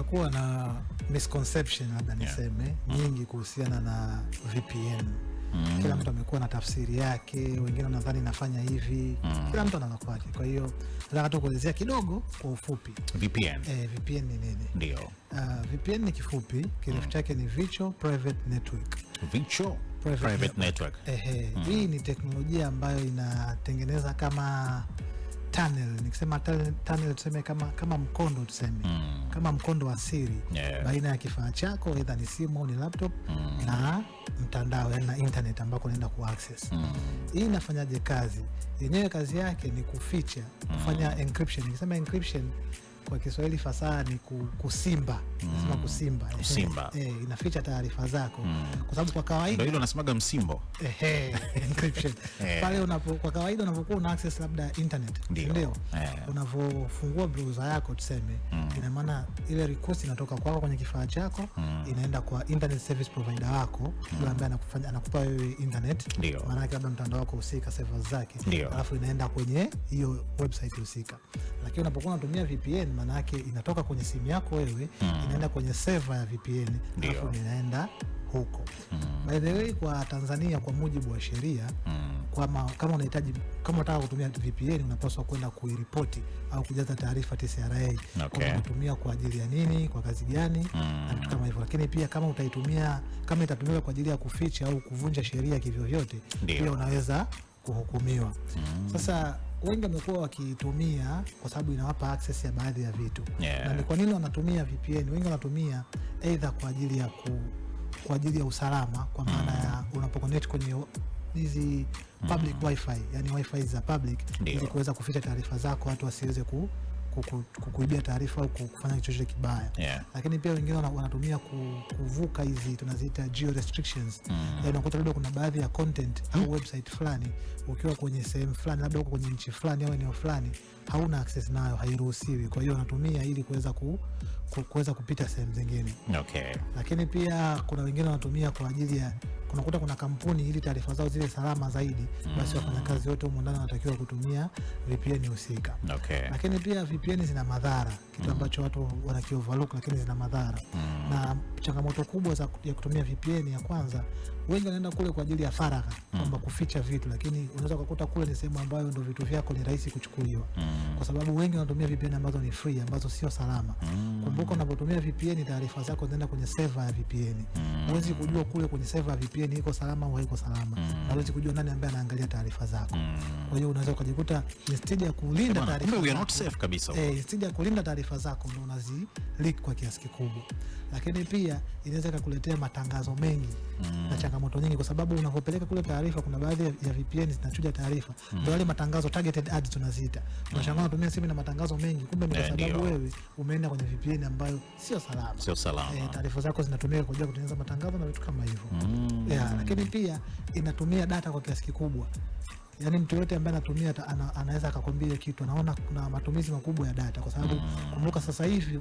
kumekuwa na misconception labda niseme nyingi kuhusiana na VPN. Kila mtu amekuwa na tafsiri yake, wengine wanadhani nafanya hivi, kila mtu ana kwake. Kwa hiyo nataka tu kuelezea kidogo kwa ufupi VPN. VPN ni nini? Ndio. VPN ni kifupi, kirefu chake ni Virtual Private Network. Virtual Private Network. Hii ni teknolojia ambayo inatengeneza kama tunnel. Nikisema tunnel tuseme kama mkondo tuseme. Kama mkondo wa siri baina ya kifaa chako, either ni simu au ni laptop na mtandao, yani na internet ambako unaenda ku access. Hii inafanyaje kazi? Yenyewe kazi yake ni kuficha, kufanya encryption. Nikisema encryption kwa Kiswahili fasaha ni kusimba. Nasema kusimba. Inaficha taarifa zako. Kwa sababu kwa kawaida ndio hilo nasemaga msimbo. Encryption. Pale kwa kawaida unapokuwa una access labda internet, ndio. Unavofungua browser yako tuseme, ina maana ile request inatoka kwako kwenye kifaa chako, inaenda kwa internet service provider wako, yule ambaye anakupa wewe internet. Maana yake labda mtandao wako husika, servers zake, alafu inaenda kwenye hiyo website husika. Lakini unapokuwa unatumia VPN, maana yake inatoka kwenye simu yako wewe, inaenda kwenye server ya VPN, alafu inaenda huko. By the way, kwa Tanzania kwa mujibu wa sheria, kama unataka kutumia VPN unapaswa kwenda kuiripoti au kujaza taarifa TCRA. Unatumia kwa ajili ya nini, kwa kazi gani na vitu kama hivyo. Lakini pia kama itatumika kwa ajili ya kuficha au kuvunja sheria kivyo vyote, pia unaweza kuhukumiwa. Sasa wengi wamekuwa wakitumia kwa sababu inawapa access ya baadhi ya vitu. Na ni kwa nini wanatumia VPN? Wengi wanatumia either kwa ajili ya usalama, kwa maana ya unapoconnect kwenye hizi public wifi, yani wifi za public, ili kuweza kuficha taarifa zako, watu wasiweze kuibia taarifa au kufanya chochote kibaya. Lakini pia wengine wanatumia kuvuka hizi tunaziita geo restrictions. Yaani unakuta labda kuna baadhi ya content au website fulani, ukiwa kwenye sehemu fulani, labda uko kwenye nchi fulani au eneo fulani, hauna access nayo, hairuhusiwi. Kwa hiyo wanatumia ili kuweza kupita sehemu zingine. Lakini pia kuna wengine wanatumia kwa ajili ya kuna kampuni ili taarifa zao zile salama zaidi, basi wafanyakazi wote huko ndani wanatakiwa kutumia VPN husika. Lakini pia VPN zina madhara, kitu ambacho watu wanakioverlook, lakini zina madhara. Na changamoto kubwa ya kutumia VPN, ya kwanza, wengi wanaenda kule kwa ajili ya faragha, kwamba kuficha vitu, lakini unaweza kukuta kule ni sehemu ambayo ndio vitu vyako ni rahisi kuchukuliwa. Kwa sababu wengi wanatumia VPN ambazo ni free, ambazo sio salama. Kumbuka unapotumia VPN, taarifa zako zinaenda kwenye server ya VPN. Huwezi kujua kule kwenye server ya VPN iko salama au haiko salama. Na huwezi kujua nani ambaye anaangalia taarifa zako. Kwa hiyo unaweza kujikuta instead ya kulinda taarifa, we are not safe kabisa. Instead ya kulinda taarifa zako ndio unazi-leak kwa kiasi kikubwa. Lakini pia inaweza kukuletea matangazo mengi na changamoto nyingi, kwa sababu unapopeleka kule taarifa, kuna baadhi ya VPN zinachuja taarifa. Ndio wale matangazo targeted ads tunaziita. Tunashangaa unatumia simu na matangazo mengi, kumbe ni kwa sababu wewe umeenda kwenye VPN ambayo sio salama. Taarifa zako zinatumika kwa ajili ya kutengeneza matangazo na vitu kama hivyo. Lakini pia inatumia data kwa kiasi kikubwa. Yaani mtu yote ambaye anatumia anaweza akakwambia kitu, anaona kuna matumizi makubwa ya data, kwa sababu kumbuka sasa hivi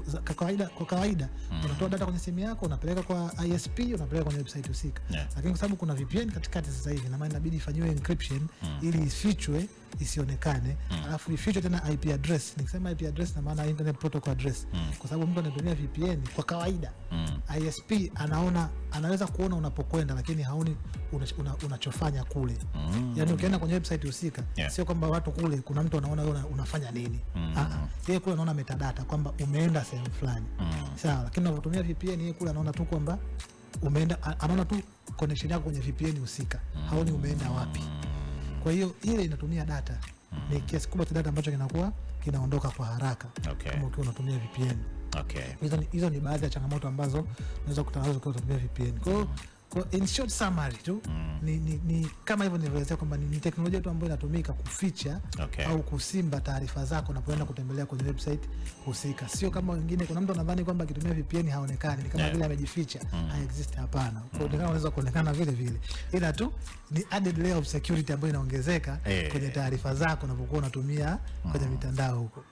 kwa kawaida unatoa data kwenye simu yako, unapeleka kwa ISP, unapeleka kwenye website husika. Lakini kwa sababu kuna VPN katikati sasa hivi, na maana inabidi ifanyiwe encryption ili isifichwe, isionekane, alafu ifichwe tena IP address. Nikisema IP address na maana internet protocol address, kwa sababu mtu anatumia VPN kwa kawaida, ISP anaweza kuona unapokwenda, lakini haoni unachofanya kule. Yaani ukienda kwenye website husika, sio kwamba watu kule kuna mtu anaona wewe unafanya nini. Yeye kule anaona metadata kwamba umeenda sehemu fulani. Sawa, lakini unapotumia VPN, yeye kule anaona tu kwamba umeenda, anaona tu connection yako kwenye VPN husika, haoni umeenda wapi. Kwa hiyo ile inatumia data. Ni kiasi kubwa cha data ambacho kinaondoka kwa haraka kama ukiwa unatumia VPN. Hizo ni baadhi ya changamoto ambazo unaweza kukutana nazo ukiwa unatumia VPN. Kwa in short summary tu, ni kama hivyo nilivyoelezea kwamba ni teknolojia tu ambayo inatumika kuficha au kusimba taarifa zako unapoenda kutembelea kwenye website husika. Sio kama wengine, kuna mtu anadhani kwamba akitumia VPN haonekani, ni kama vile amejificha, exist. Hapana. Kwa hiyo unaweza kuonekana vile vile, ila tu ni added layer of security ambayo inaongezeka kwenye taarifa zako unapokuwa unatumia kwenye mitandao huko.